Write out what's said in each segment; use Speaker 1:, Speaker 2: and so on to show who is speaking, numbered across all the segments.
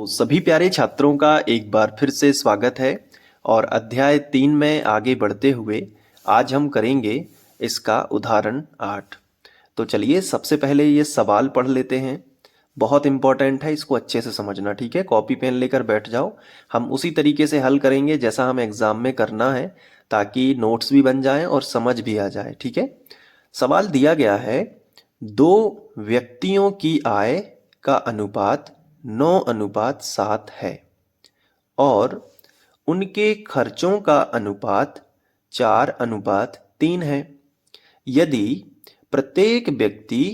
Speaker 1: सभी प्यारे छात्रों का एक बार फिर से स्वागत है और अध्याय 3 में आगे बढ़ते हुए आज हम करेंगे इसका उदाहरण 8। तो चलिए सबसे पहले ये सवाल पढ़ लेते हैं। बहुत इंपॉर्टेंट है, इसको अच्छे से समझना, ठीक है। कॉपी पेन लेकर बैठ जाओ। हम उसी तरीके से हल करेंगे जैसा हम एग्जाम में करना है, ताकि नोट्स भी बन जाएं और समझ भी आ जाए, ठीक है। सवाल दिया गया है, दो व्यक्तियों की आय का अनुपात 9:7 है और उनके खर्चों का अनुपात 4:3 है। यदि प्रत्येक व्यक्ति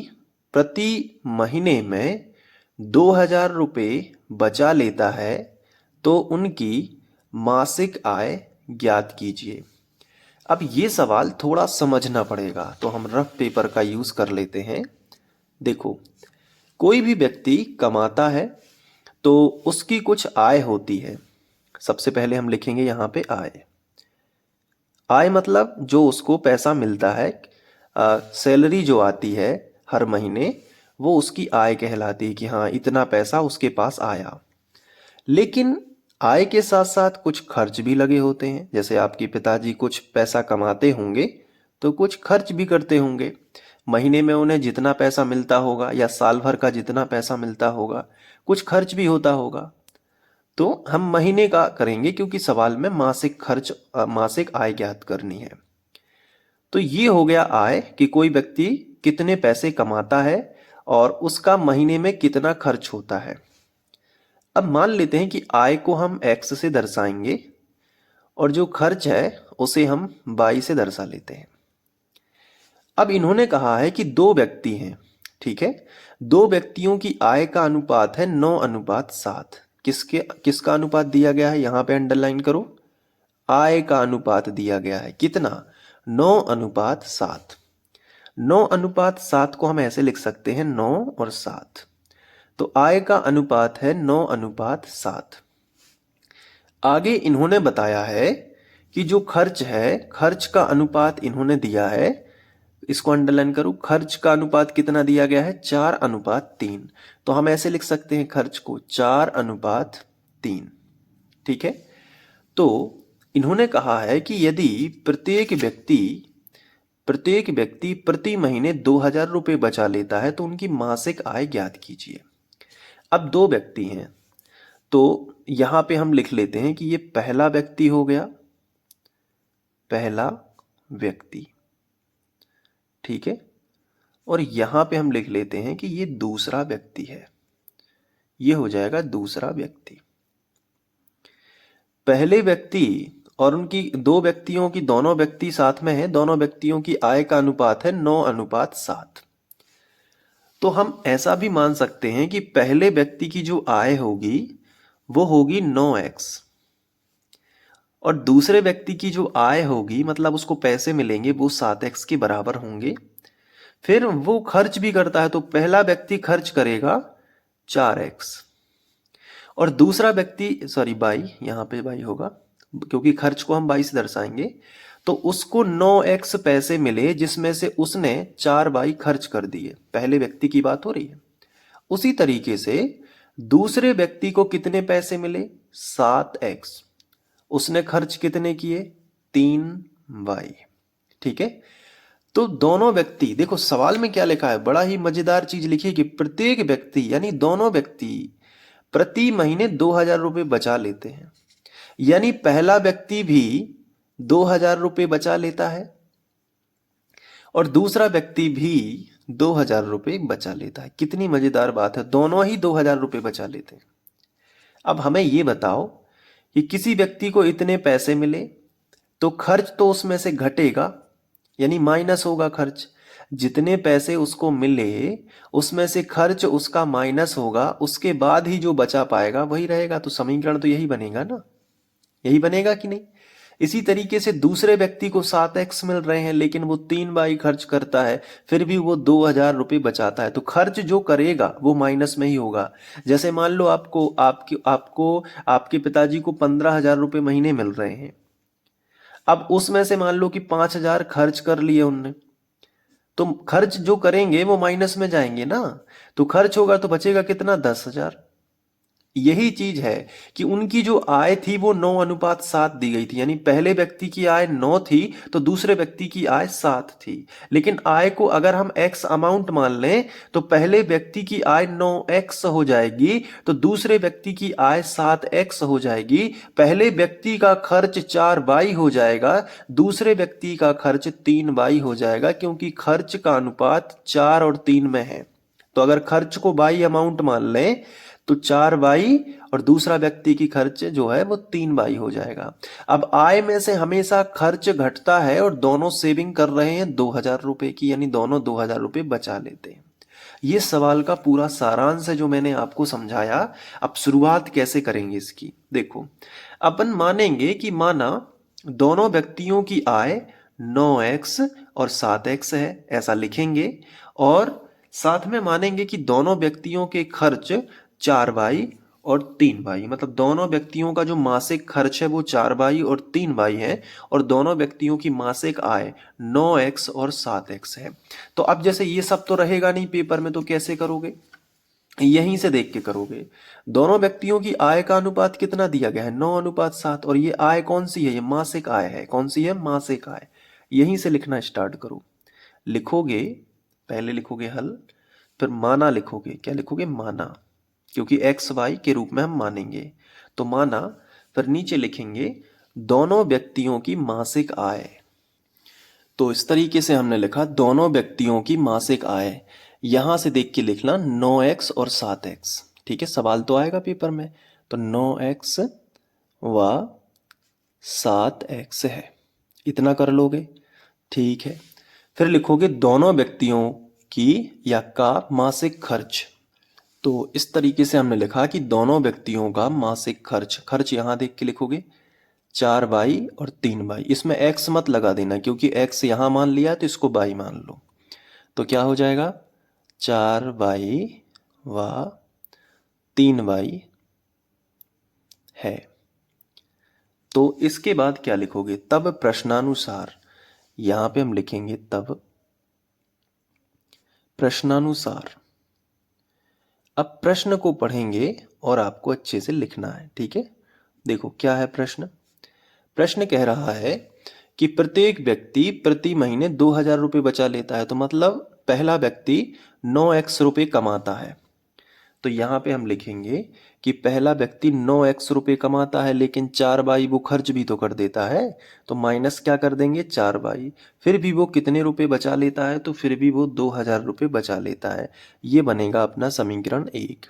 Speaker 1: प्रति महीने में 2,000 रुपये बचा लेता है तो उनकी मासिक आय ज्ञात कीजिए। अब ये सवाल थोड़ा समझना पड़ेगा, तो हम रफ पेपर का यूज़ कर लेते हैं। देखो, कोई भी व्यक्ति कमाता है तो उसकी कुछ आय होती है। सबसे पहले हम लिखेंगे यहाँ पे आय। आय मतलब जो उसको पैसा मिलता है, सैलरी जो आती है हर महीने, वो उसकी आय कहलाती है कि हाँ इतना पैसा उसके पास आया। लेकिन आय के साथ साथ कुछ खर्च भी लगे होते हैं। जैसे आपके पिताजी कुछ पैसा कमाते होंगे तो कुछ खर्च भी करते होंगे। महीने में उन्हें जितना पैसा मिलता होगा या साल भर का जितना पैसा मिलता होगा, कुछ खर्च भी होता होगा। तो हम महीने का करेंगे क्योंकि सवाल में मासिक खर्च मासिक आय ज्ञात करनी है। तो ये हो गया आय कि कोई व्यक्ति कितने पैसे कमाता है और उसका महीने में कितना खर्च होता है। अब मान लेते हैं कि आय को हम x से दर्शाएंगे और जो खर्च है उसे हम y से दर्शा लेते हैं। अब इन्होंने कहा है कि दो व्यक्ति हैं, ठीक है। दो व्यक्तियों की आय का अनुपात है 9:7। किसका अनुपात दिया गया है, यहां पे अंडरलाइन करो। आय का अनुपात दिया गया है कितना, 9:7। 9:7 को हम ऐसे लिख सकते हैं 9 और 7। तो आय का अनुपात है 9:7। आगे इन्होंने बताया है कि जो खर्च है, खर्च का अनुपात इन्होंने दिया है, इसको अंडरलाइन करो। खर्च का अनुपात कितना दिया गया है, 4:3। तो हम ऐसे लिख सकते हैं खर्च को 4:3, ठीक है। तो इन्होंने कहा है कि यदि प्रत्येक व्यक्ति प्रति महीने 2,000 रुपये बचा लेता है तो उनकी मासिक आय ज्ञात कीजिए। अब दो व्यक्ति हैं तो यहां पे हम लिख लेते हैं कि ये पहला व्यक्ति हो गया, पहला व्यक्ति, ठीक है। और यहां पे हम लिख लेते हैं कि ये दूसरा व्यक्ति है, ये हो जाएगा दूसरा व्यक्ति। पहले व्यक्ति और उनकी दो व्यक्तियों की, दोनों व्यक्ति साथ में है, दोनों व्यक्तियों की आय का अनुपात है 9:7। तो हम ऐसा भी मान सकते हैं कि पहले व्यक्ति की जो आय होगी वो होगी 9x और दूसरे व्यक्ति की जो आय होगी, मतलब उसको पैसे मिलेंगे, वो 7x के बराबर होंगे। फिर वो खर्च भी करता है तो पहला व्यक्ति खर्च करेगा 4x और दूसरा व्यक्ति, सॉरी बाई, यहाँ पे बाई होगा क्योंकि खर्च को हम 22 से दर्शाएंगे। तो उसको 9x पैसे मिले जिसमें से उसने 4 खर्च कर दिए। पहले व्यक्ति की बात हो रही है। उसी तरीके से दूसरे व्यक्ति को कितने पैसे मिले, 7x। उसने खर्च कितने किए, 3y, ठीक है। तो दोनों व्यक्ति, देखो सवाल में क्या लिखा है, बड़ा ही मजेदार चीज लिखी है कि प्रत्येक व्यक्ति यानी दोनों व्यक्ति प्रति महीने 2,000 रुपये बचा लेते हैं। यानी पहला व्यक्ति भी 2,000 रुपये बचा लेता है और दूसरा व्यक्ति भी 2,000 रुपये बचा लेता है। कितनी मजेदार बात है, दोनों ही 2,000 रुपये बचा लेते हैं। अब हमें ये बताओ कि किसी व्यक्ति को इतने पैसे मिले तो खर्च तो उसमें से घटेगा, यानी माइनस होगा खर्च। जितने पैसे उसको मिले उसमें से खर्च उसका माइनस होगा, उसके बाद ही जो बचा पाएगा वही रहेगा। तो समीकरण तो यही बनेगा ना, यही बनेगा कि नहीं। इसी तरीके से दूसरे व्यक्ति को 7x मिल रहे हैं लेकिन वो 3y खर्च करता है, फिर भी वो 2,000 रुपये बचाता है, तो खर्च जो करेगा वो माइनस में ही होगा। जैसे मान लो आपके पिताजी को 15,000 रुपये महीने मिल रहे हैं। अब उसमें से मान लो कि 5,000 खर्च कर लिए उनने, तो खर्च जो करेंगे वो माइनस में जाएंगे ना। तो खर्च होगा तो बचेगा कितना, 10,000। यही चीज है कि उनकी जो आय थी वो 9:7 दी गई थी, यानी पहले व्यक्ति की आय 9 थी तो दूसरे व्यक्ति की आय 7 थी। लेकिन आय को अगर हम x अमाउंट मान लें तो पहले व्यक्ति की आय 9x हो जाएगी तो दूसरे व्यक्ति की आय 7x हो जाएगी। पहले व्यक्ति का खर्च 4y हो जाएगा, दूसरे व्यक्ति का खर्च 3y हो जाएगा, क्योंकि खर्च का अनुपात 4 और 3 में है। तो अगर खर्च को बाई अमाउंट मान लें तो 4y और दूसरा व्यक्ति की खर्च जो है वो 3y हो जाएगा। अब आय में से हमेशा खर्च घटता है और दोनों सेविंग कर रहे हैं 2000 रुपए की, यानी दोनों 2000 रुपए बचा लेते हैं। ये सवाल का पूरा सारांश है जो मैंने आपको समझाया। अब शुरुआत कैसे करेंगे इसकी, देखो अपन मानेंगे कि माना दोनों व्यक्तियों की आय 9x और 7x है, ऐसा लिखेंगे। और साथ में मानेंगे कि दोनों व्यक्तियों के खर्च 4y और 3y, मतलब दोनों व्यक्तियों का जो मासिक खर्च है वो 4y और 3y है, और दोनों व्यक्तियों की मासिक आय 9x और 7x है। तो अब जैसे ये सब तो रहेगा नहीं पेपर में, तो कैसे करोगे, यहीं से देख के करोगे। दोनों व्यक्तियों की आय का अनुपात कितना दिया गया है, 9:7, और ये आय कौन सी है, ये मासिक आय है। कौन सी है, मासिक आय। यहीं से लिखना स्टार्ट करो। लिखोगे, पहले लिखोगे हल, फिर माना लिखोगे। क्या लिखोगे, माना, क्योंकि एक्स वाई के रूप में हम मानेंगे। तो माना, फिर नीचे लिखेंगे दोनों व्यक्तियों की मासिक आय। तो इस तरीके से हमने लिखा दोनों व्यक्तियों की मासिक आय। यहां से देख के लिखना 9x और 7x। ठीक है, सवाल तो आएगा पेपर में। तो 9x व 7x है, इतना कर लोगे। ठीक है, फिर लिखोगे दोनों व्यक्तियों की या का मासिक खर्च। तो इस तरीके से हमने लिखा कि दोनों व्यक्तियों का मासिक खर्च, खर्च यहां देख के लिखोगे 4y और 3y। इसमें x मत लगा देना, क्योंकि x यहां मान लिया तो इसको y मान लो। तो क्या हो जाएगा, 4y व 3y है। तो इसके बाद क्या लिखोगे, तब प्रश्नानुसार। यहां पे हम लिखेंगे तब प्रश्नानुसार। अब प्रश्न को पढ़ेंगे और आपको अच्छे से लिखना है। ठीक है, देखो क्या है प्रश्न। प्रश्न कह रहा है कि प्रत्येक व्यक्ति प्रति महीने 2000 रुपये बचा लेता है। तो मतलब पहला व्यक्ति 9x रुपये कमाता है। तो यहाँ पे हम लिखेंगे कि पहला व्यक्ति 9x रुपये कमाता है, लेकिन 4y वो खर्च भी तो कर देता है। तो माइनस क्या कर देंगे, 4y। फिर भी वो कितने रुपए बचा लेता है, तो फिर भी वो 2000 रुपये बचा लेता है। ये बनेगा अपना समीकरण 1।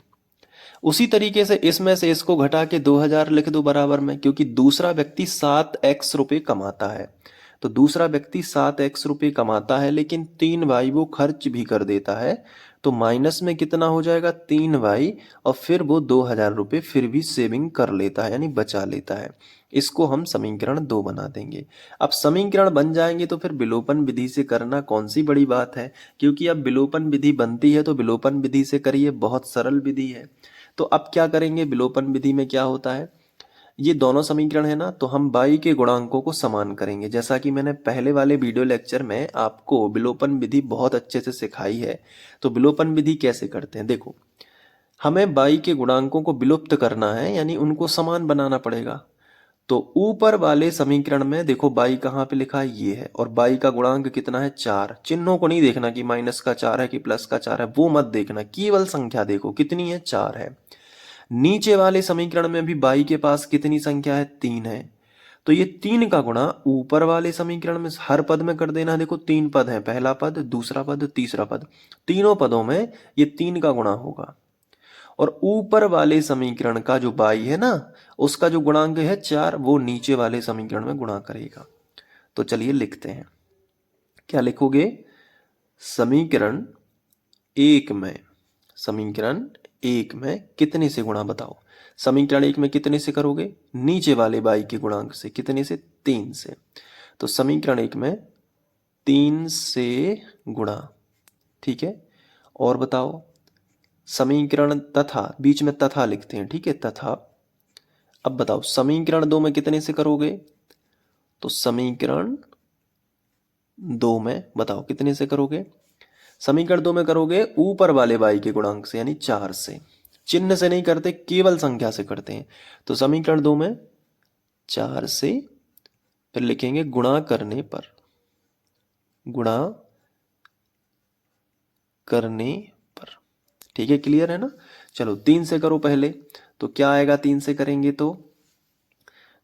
Speaker 1: उसी तरीके से इसमें से इसको घटा के 2000 लिख दो बराबर में, क्योंकि दूसरा व्यक्ति 7x रुपये कमाता है। तो दूसरा व्यक्ति 7x रुपये कमाता है, लेकिन 3y वो खर्च भी कर देता है। तो माइनस में कितना हो जाएगा, 3y, और फिर वो 2000 रुपये फिर भी सेविंग कर लेता है, यानी बचा लेता है। इसको हम समीकरण 2 बना देंगे। अब समीकरण बन जाएंगे तो फिर विलोपन विधि से करना कौन सी बड़ी बात है, क्योंकि अब विलोपन विधि बनती है तो विलोपन विधि से करिए, बहुत सरल विधि है। तो अब क्या करेंगे, विलोपन विधि में क्या होता है, ये दोनों समीकरण है ना, तो हम बाई के गुणांकों को समान करेंगे। जैसा कि मैंने पहले वाले वीडियो लेक्चर में आपको विलोपन विधि बहुत अच्छे से सिखाई है। तो विलोपन विधि कैसे करते हैं, देखो हमें बाई के गुणांकों को विलुप्त करना है, यानी उनको समान बनाना पड़ेगा। तो ऊपर वाले समीकरण में देखो बाई कहाँ पे लिखा है, ये है, और बाई का गुणांक कितना है, 4। चिन्हों को नहीं देखना कि माइनस का 4 है कि प्लस का 4 है, वो मत देखना, केवल संख्या देखो कितनी है, 4 है। नीचे वाले समीकरण में भी बाई के पास कितनी संख्या है, 3 है। तो ये 3 का गुणा ऊपर वाले समीकरण में हर पद में कर देना। देखो 3 पद हैं, पहला पद, दूसरा पद, तीसरा पद, तीनों पदों में ये 3 का गुणा होगा। और ऊपर वाले समीकरण का जो बाई है ना, उसका जो गुणांक है 4, वो नीचे वाले समीकरण में गुणा करेगा। तो चलिए लिखते हैं, क्या लिखोगे, समीकरण 1 में, समीकरण 1 में कितने से गुणा बताओ। समीकरण 1 में कितने से करोगे, नीचे वाले बाई के गुणांक से, कितने से, 3 से। तो समीकरण 1 में 3 से गुणा। ठीक है, और बताओ समीकरण तथा, बीच में तथा लिखते हैं, ठीक है, तथा। अब बताओ समीकरण 2 में कितने से करोगे, तो समीकरण 2 में बताओ कितने से करोगे। समीकरण 2 में करोगे ऊपर वाले बाई के गुणांक से, यानी 4 से। चिन्ह से नहीं करते, केवल संख्या से करते हैं। तो समीकरण 2 में 4 से, फिर लिखेंगे गुणा करने पर, गुणा करने पर। ठीक है, क्लियर है ना। चलो 3 से करो पहले, तो क्या आएगा 3 से करेंगे तो,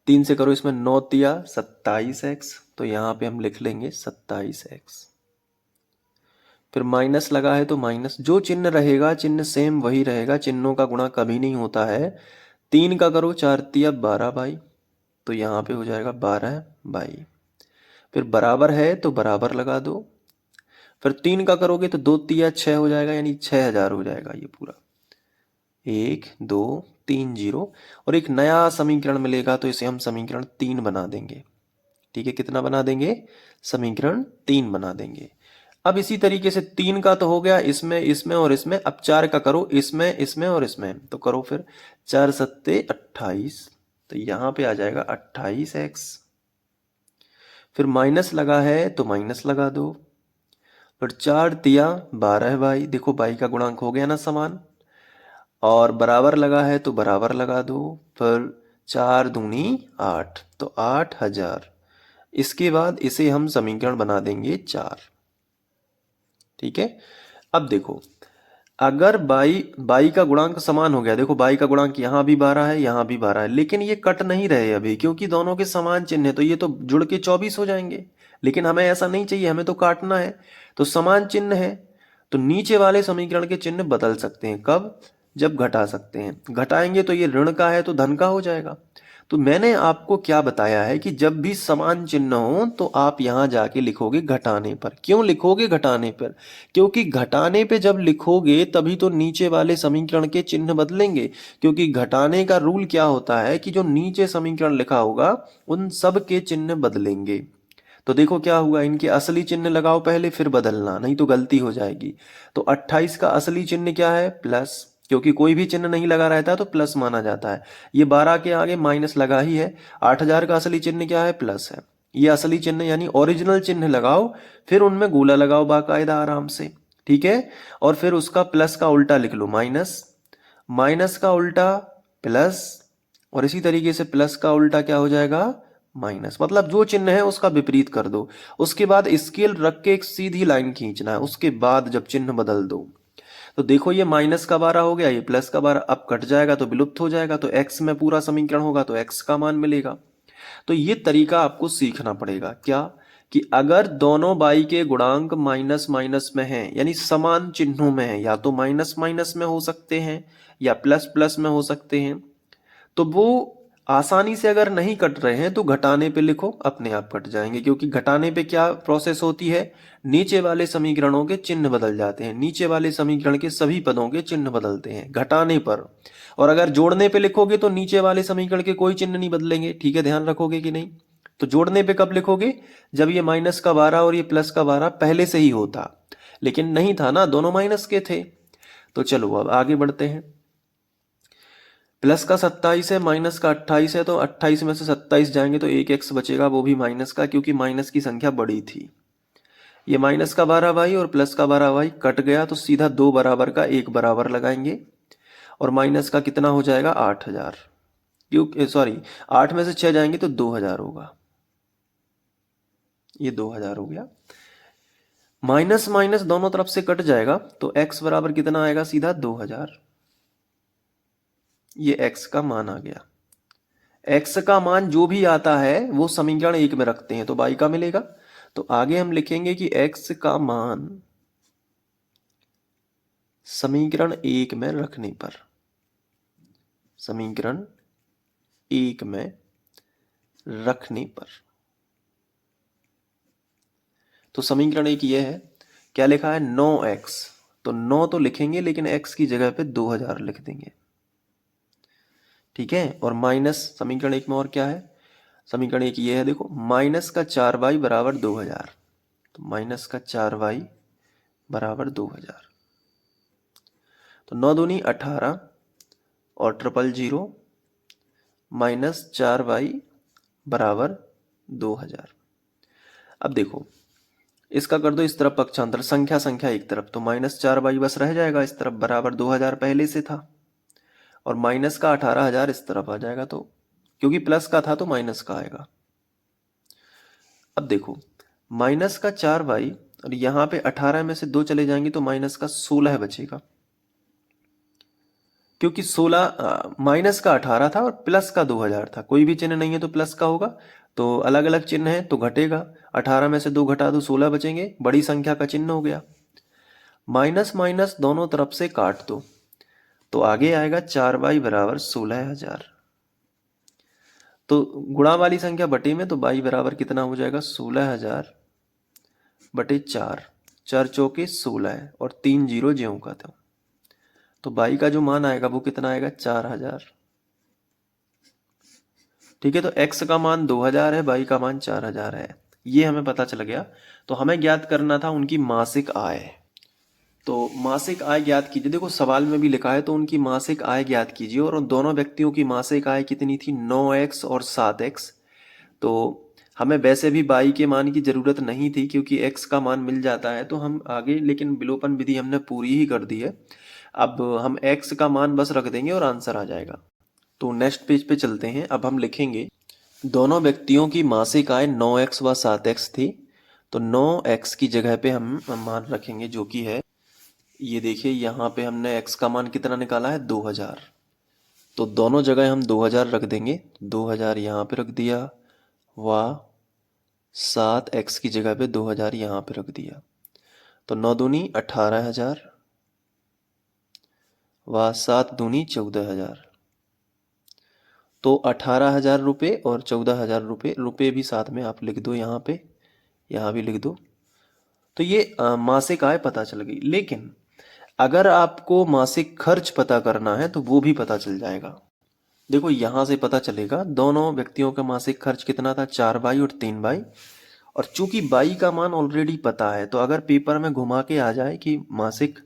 Speaker 1: 3 से करो, इसमें 9 तिया 27x, तो यहाँ पे हम लिख लेंगे 27x। फिर माइनस लगा है तो माइनस, जो चिन्ह रहेगा चिन्ह सेम वही रहेगा, चिन्हों का गुणा कभी नहीं होता है। 3 का करो 4 तिया 12 बाई, तो यहाँ पे हो जाएगा 12 बाई। फिर बराबर है तो बराबर लगा दो, फिर 3 का करोगे तो 2 तिया 6 हो जाएगा, यानी 6000 हो जाएगा ये पूरा। 1 2 3 0, और एक नया समीकरण मिलेगा तो इसे हम समीकरण 3 बना देंगे। ठीक है, कितना बना देंगे, समीकरण 3 बना देंगे। अब इसी तरीके से 3 का तो हो गया, इसमें इसमें और इसमें, अब 4 का करो, इसमें इसमें और इसमें, तो करो फिर 4 सत्ते 28, तो यहाँ पे आ जाएगा 28x। फिर माइनस लगा है तो माइनस लगा दो, फिर 4 तिया 12 बाई, देखो बाई का गुणांक हो गया ना समान, और बराबर लगा है तो बराबर लगा दो, फिर 4 दूनी 8, तो 8000। इसके बाद इसे हम समीकरण बना देंगे 4। ठीक है, अब देखो, अगर बाई का गुणांक समान हो गया, देखो बाई का गुणांक यहाँ भी 12 है, यहाँ भी 12 है, लेकिन ये कट नहीं रहे अभी, क्योंकि दोनों के समान चिन्ह है, तो ये तो जुड़ के 24 हो जाएंगे। लेकिन हमें ऐसा नहीं चाहिए, हमें तो काटना है, तो समान चिन्ह है, तो नीचे वाले समीकरण के चिन्ह बदल सकते हैं। कब, जब घटा सकते हैं, घटाएंगे तो ये ऋण का है तो धन का हो जाएगा। तो मैंने आपको क्या बताया है कि जब भी समान चिन्ह हो तो आप यहां जाके लिखोगे घटाने पर। क्यों लिखोगे घटाने पर, क्योंकि घटाने पे जब लिखोगे तभी तो नीचे वाले समीकरण के चिन्ह बदलेंगे। क्योंकि घटाने का रूल क्या होता है कि जो नीचे समीकरण लिखा होगा उन सब के चिन्ह बदलेंगे। तो देखो क्या हुआ, इनके असली चिन्ह लगाओ पहले, फिर बदलना, नहीं तो गलती हो जाएगी। तो 28 का असली चिन्ह क्या है, प्लस, क्योंकि कोई भी चिन्ह नहीं लगा रहता है तो प्लस माना जाता है। ये 12 के आगे माइनस लगा ही है। 8000 का असली चिन्ह क्या है, प्लस है। ये असली चिन्ह यानी ओरिजिनल चिन्ह लगाओ, फिर उनमें गोला लगाओ बाकायदा आराम से। ठीक है, और फिर उसका प्लस का उल्टा लिख लो माइनस, माइनस का उल्टा प्लस, और इसी तरीके से प्लस का उल्टा क्या हो जाएगा, माइनस। मतलब जो चिन्ह है उसका विपरीत कर दो। उसके बाद स्केल रख के एक सीधी लाइन खींचना है, उसके बाद जब चिन्ह बदल दो। तो देखो ये माइनस का 12 हो गया, ये प्लस का 12, अब कट जाएगा तो विलुप्त हो जाएगा, तो x में पूरा समीकरण होगा तो x का मान मिलेगा। तो ये तरीका आपको सीखना पड़ेगा, क्या, कि अगर दोनों बाई के गुणांक माइनस माइनस में हैं, यानी समान चिन्हों में हैं, या तो माइनस माइनस में हो सकते हैं या प्लस प्लस में हो सकते हैं, तो वो आसानी से अगर नहीं कट रहे हैं तो घटाने पे लिखो, अपने आप कट जाएंगे। क्योंकि घटाने पे क्या प्रोसेस होती है, नीचे वाले समीकरणों के चिन्ह बदल जाते हैं, नीचे वाले समीकरण के सभी पदों के चिन्ह बदलते हैं घटाने पर। और अगर जोड़ने पे लिखोगे तो नीचे वाले समीकरण के कोई चिन्ह नहीं बदलेंगे। ठीक है, ध्यान रखोगे कि नहीं। तो जोड़ने पे कब लिखोगे, जब ये माइनस का 12 और ये प्लस का 12 पहले से ही होता, लेकिन नहीं था ना, दोनों माइनस के थे। तो चलो अब आगे बढ़ते हैं। प्लस का 27 है, माइनस का 28 है, तो 28 में से 27 जाएंगे तो एक एक्स बचेगा, वो भी माइनस का, क्योंकि माइनस की संख्या बड़ी थी। ये माइनस का 12 वाई और प्लस का 12 वाई कट गया, तो सीधा 2 बराबर का 1 बराबर लगाएंगे, और माइनस का कितना हो जाएगा 8000, क्योंकि सॉरी 8 में से 6 जाएंगे तो 2000 होगा, ये 2000 हो गया। माइनस माइनस दोनों तरफ से कट जाएगा, तो x बराबर कितना आएगा, सीधा 2000। ये x का मान आ गया। x का मान जो भी आता है वो समीकरण 1 में रखते हैं तो y का मिलेगा। तो आगे हम लिखेंगे कि x का मान समीकरण 1 में रखने पर, समीकरण 1 में रखने पर, तो समीकरण 1 ये है, क्या लिखा है 9x, तो 9 तो लिखेंगे लेकिन x की जगह पे 2000 लिख देंगे। ठीक है, और माइनस समीकरण 1 में और क्या है, समीकरण 1 ये है, देखो माइनस का 4y बराबर 2000, तो माइनस का 4y बराबर 2000, तो 9 दूनी 18 और 000 माइनस 4y बराबर 2000। अब देखो इसका कर दो इस तरफ पक्षांतर, संख्या संख्या एक तरफ, तो माइनस 4y बस रह जाएगा इस तरफ, बराबर 2000 पहले से था। और माइनस का 18,000 इस तरफ आ जाएगा, तो क्योंकि प्लस का था तो माइनस का आएगा। अब देखो माइनस का 4y और यहाँ पे 18 में से 2 चले जाएंगे तो माइनस का 16 बचेगा, क्योंकि 16 माइनस का 18 था और प्लस का 2000 था। कोई भी चिन्ह नहीं है तो प्लस का होगा, तो अलग अलग चिन्ह है तो घटेगा। 18 में से 2 घटा दो 16 बचेंगे, बड़ी संख्या का चिन्ह हो गया। माइनस माइनस दोनों तरफ से काट दो तो आगे आएगा 4y बराबर 16,000। तो गुणा वाली संख्या बटे में, तो y बराबर कितना हो जाएगा 16,000 बटे 4, 4 चौके 16 है और 3 जीरो ज्यों का था। तो y का जो मान आएगा वो कितना आएगा 4,000। ठीक है, तो x का मान 2000 है, y का मान 4000 है, ये हमें पता चल गया। तो हमें ज्ञात करना था उनकी मासिक आय। तो मासिक आय ज्ञात कीजिए। देखो सवाल में भी लिखा है, तो उनकी मासिक आय ज्ञात कीजिए। और उन दोनों व्यक्तियों की मासिक आय कितनी थी, 9x और 7x। तो हमें वैसे भी y के मान की ज़रूरत नहीं थी क्योंकि x का मान मिल जाता है, तो हम आगे, लेकिन विलोपन विधि हमने पूरी ही कर दी है। अब हम x का मान बस रख देंगे और आंसर आ जाएगा। तो नेक्स्ट पेज पे चलते हैं। अब हम लिखेंगे दोनों व्यक्तियों की मासिक आय 9x व 7x थी। तो 9x की जगह पे हम मान रखेंगे जो कि है, ये देखिए यहाँ पे हमने x का मान कितना निकाला है 2000, तो दोनों जगह हम 2000 रख देंगे। 2000 यहाँ पे रख दिया व 7x की जगह पे 2000 यहाँ पे रख दिया। तो 9 दूनी 18,000 व 7 दूनी 14,000। तो 18,000 रुपये और 14,000 रुपये, रुपये भी साथ में आप लिख दो यहाँ पे, यहाँ भी लिख दो। तो ये मासिक आय पता चल गई। लेकिन अगर आपको मासिक खर्च पता करना है तो वो भी पता चल जाएगा। देखो यहाँ से पता चलेगा दोनों व्यक्तियों का मासिक खर्च कितना था, 4y और 3y। और चूंकि y का मान ऑलरेडी पता है, तो अगर पेपर में घुमा के आ जाए कि मासिक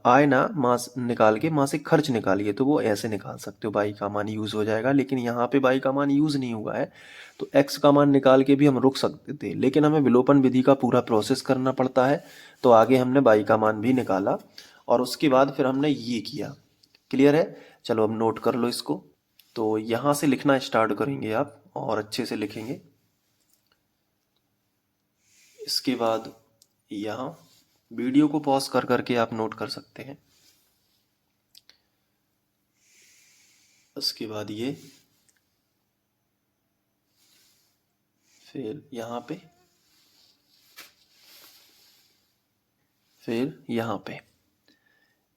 Speaker 1: आय ना मास निकाल के मासिक खर्च निकालिए, तो वो ऐसे निकाल सकते हो, y का मान यूज हो जाएगा। लेकिन यहाँ पे y का मान यूज नहीं हुआ है, तो x का मान निकाल के भी हम रुक सकते थे, लेकिन हमें विलोपन विधि का पूरा प्रोसेस करना पड़ता है। तो आगे हमने y का मान भी निकाला और उसके बाद फिर हमने ये किया। क्लियर है? चलो अब नोट कर लो इसको। तो यहाँ से लिखना स्टार्ट करेंगे आप और अच्छे से लिखेंगे। इसके बाद यहाँ वीडियो को पॉज कर करके आप नोट कर सकते हैं। उसके बाद ये, फिर यहाँ पे, फिर यहाँ पे।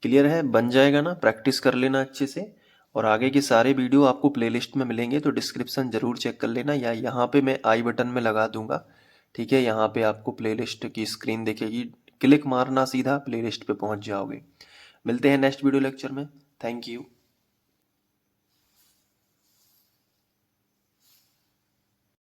Speaker 1: क्लियर है? बन जाएगा ना? प्रैक्टिस कर लेना अच्छे से। और आगे के सारे वीडियो आपको प्लेलिस्ट में मिलेंगे, तो डिस्क्रिप्शन ज़रूर चेक कर लेना, या यहाँ पे मैं आई बटन में लगा दूंगा। ठीक है, यहाँ पे आपको प्लेलिस्ट की स्क्रीन दिखेगी, क्लिक मारना, सीधा प्लेलिस्ट पे पहुँच जाओगे। मिलते हैं नेक्स्ट वीडियो लेक्चर में। Thank you.